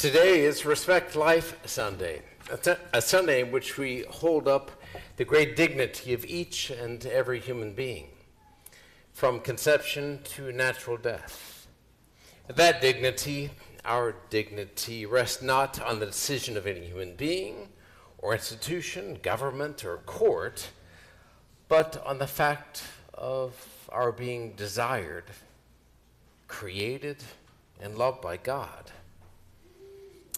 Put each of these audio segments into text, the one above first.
Today is Respect Life Sunday, a Sunday in which we hold up the great dignity of each and every human being, from conception to natural death. That dignity, our dignity, rests not on the decision of any human being or institution, government, or court, but on the fact of our being desired, created, and loved by God.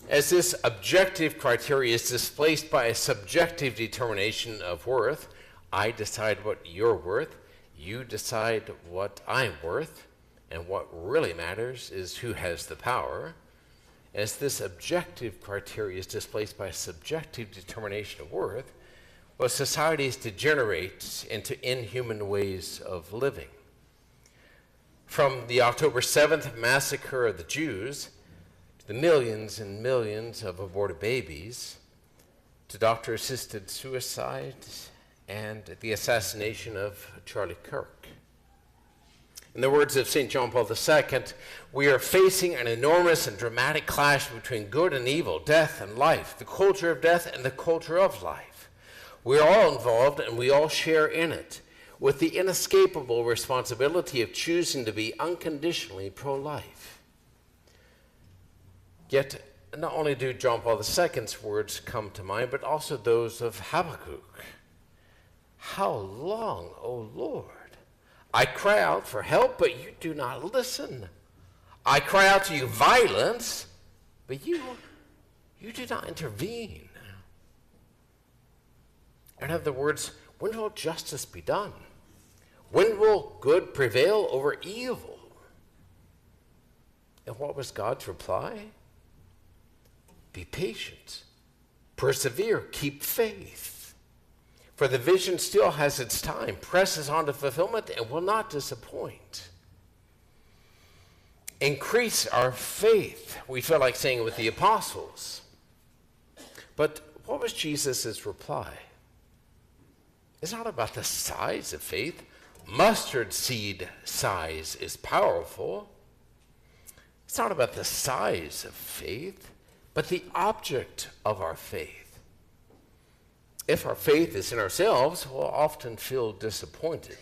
As this objective criteria is displaced by a subjective determination of worth, I decide what you're worth, you decide what I'm worth, and what really matters is who has the power. As this objective criteria is displaced by a subjective determination of worth, well, societies degenerate into inhuman ways of living. From the October 7th massacre of the Jews, the millions and millions of aborted babies, to doctor-assisted suicide, and the assassination of Charlie Kirk. In the words of St. John Paul II, we are facing an enormous and dramatic clash between good and evil, death and life, the culture of death and the culture of life. We are all involved and we all share in it, with the inescapable responsibility of choosing to be unconditionally pro-life. Yet, not only do John Paul II's words come to mind, but also those of Habakkuk. How long, O Lord? I cry out for help, but you do not listen. I cry out to you violence, but you do not intervene. In other words, when will justice be done? When will good prevail over evil? And what was God's reply? Be patient, persevere, keep faith. For the vision still has its time, presses on to fulfillment, and will not disappoint. Increase our faith, we feel like saying with the apostles. But what was Jesus' reply? It's not about the size of faith. Mustard seed size is powerful. It's not about the size of faith, but the object of our faith. If our faith is in ourselves, we'll often feel disappointed,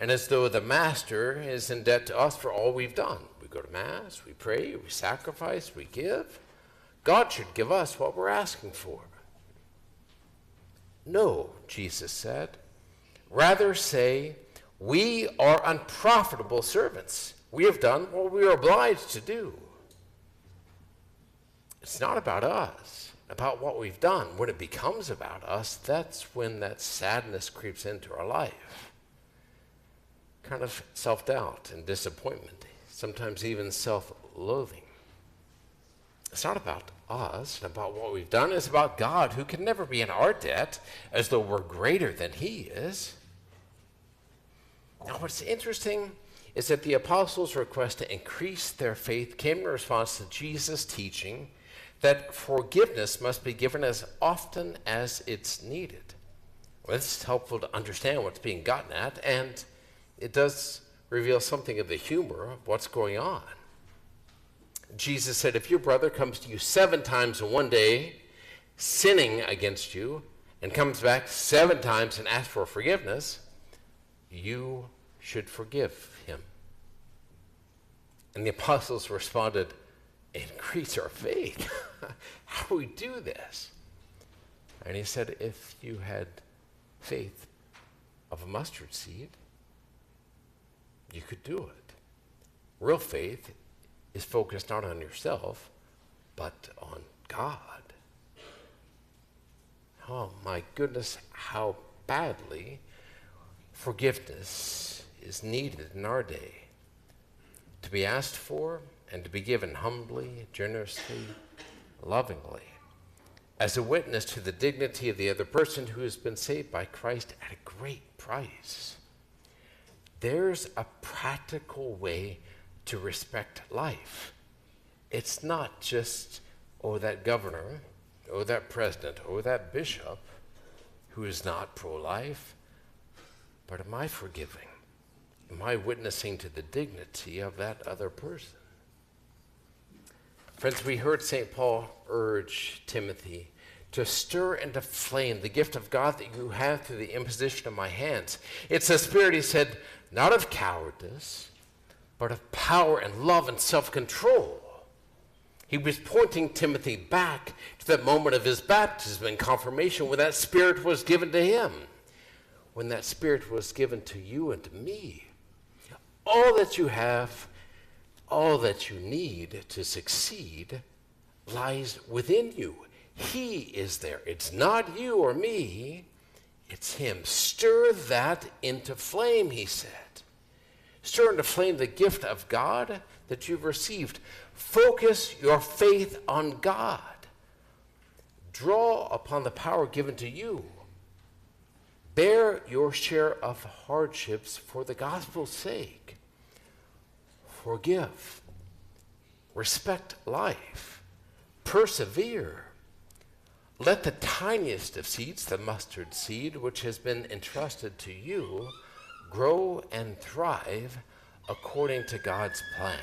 and as though the master is in debt to us for all we've done. We go to Mass, we pray, we sacrifice, we give. God should give us what we're asking for. No, Jesus said. Rather say, we are unprofitable servants. We have done what we are obliged to do. It's not about us, about what we've done. When it becomes about us, that's when that sadness creeps into our life. Kind of self-doubt and disappointment, sometimes even self-loathing. It's not about us and about what we've done. It's about God, who can never be in our debt as though we're greater than he is. Now, what's interesting is that the apostles' request to increase their faith came in response to Jesus' teaching that forgiveness must be given as often as it's needed. Well, it's helpful to understand what's being gotten at, and it does reveal something of the humor of what's going on. Jesus said, if your brother comes to you 7 times in one day, sinning against you, and comes back 7 times and asks for forgiveness, you should forgive him. And the apostles responded, increase our faith. How do we do this? And he said, if you had faith of a mustard seed, you could do it. Real faith is focused not on yourself, but on God. Oh my goodness, how badly forgiveness is needed in our day. To be asked for and to be given humbly, generously, lovingly, as a witness to the dignity of the other person who has been saved by Christ at a great price. There's a practical way to respect life. It's not just, oh, that governor, oh, that president, oh, that bishop who is not pro-life, but am I forgiving? Am I witnessing to the dignity of that other person? Friends, we heard St. Paul urge Timothy to stir and to flame the gift of God that you have through the imposition of my hands. It's a spirit, he said, not of cowardice, but of power and love and self-control. He was pointing Timothy back to that moment of his baptism and confirmation when that spirit was given to him, when that spirit was given to you and to me. All that you have, all that you need to succeed lies within you. He is there. It's not you or me, it's him. Stir that into flame, he said. Stir into flame the gift of God that you've received. Focus your faith on God. Draw upon the power given to you. Bear your share of hardships for the gospel's sake. Forgive. Respect life. Persevere. Let the tiniest of seeds, the mustard seed, which has been entrusted to you, grow and thrive according to God's plan.